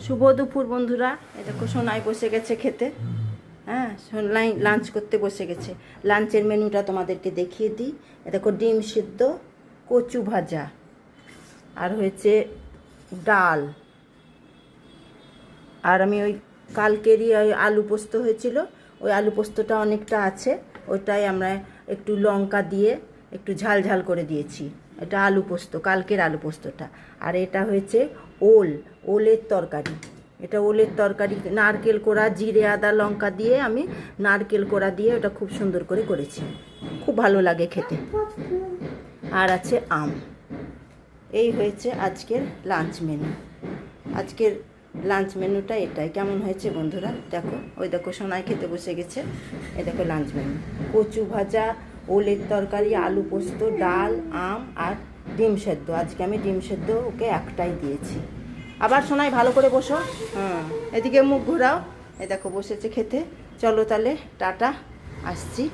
শুভ দুপুর বন্ধুরা। এ দেখো সোনাই বসে গেছে খেতে। হ্যাঁ, সোনাই লাঞ্চ করতে বসে গেছে। লাঞ্চের মেনুটা তোমাদেরকে দেখিয়ে দিই। এ দেখো ডিম সিদ্ধ, কচু ভাজা, আর হয়েছে ডাল। আর আমি ওই কালকেরই ওই আলু পোস্ত হয়েছিল, ওই আলু পোস্তটা অনেকটা আছে, ওইটাই আমরা একটু লঙ্কা দিয়ে একটু ঝাল ঝাল করে দিয়েছি। এটা আলু পোস্ত, কালকের আলু পোস্তটা। আর এটা হয়েছে ওলের তরকারি। এটা ওলের তরকারি, নারকেল কোড়া, জিরে আদা লঙ্কা দিয়ে আমি নারকেল কোড়া দিয়ে ওটা খুব সুন্দর করে করেছি, খুব ভালো লাগে খেতে। আর আছে আম। এই হয়েছে আজকের লাঞ্চ মেনু। আজকের লাঞ্চ মেনুটা এটাই। কেমন হয়েছে বন্ধুরা দেখো। ওই দেখো সোনাই খেতে বসে গেছে। এই দেখো লাঞ্চ মেনু: কচু ভাজা, ওলের তরকারি, আলু পোস্ত, ডাল, আম আর ডিম সেদ্ধ। আজকে আমি ডিম সেদ্ধ ওকে একটাই দিয়েছি। আবার সোনাই ভালো করে বসো। এদিকে মুখ ঘোরাও। এই দেখো বসেছে খেতে। চলো তাহলে টাটা, আসছি।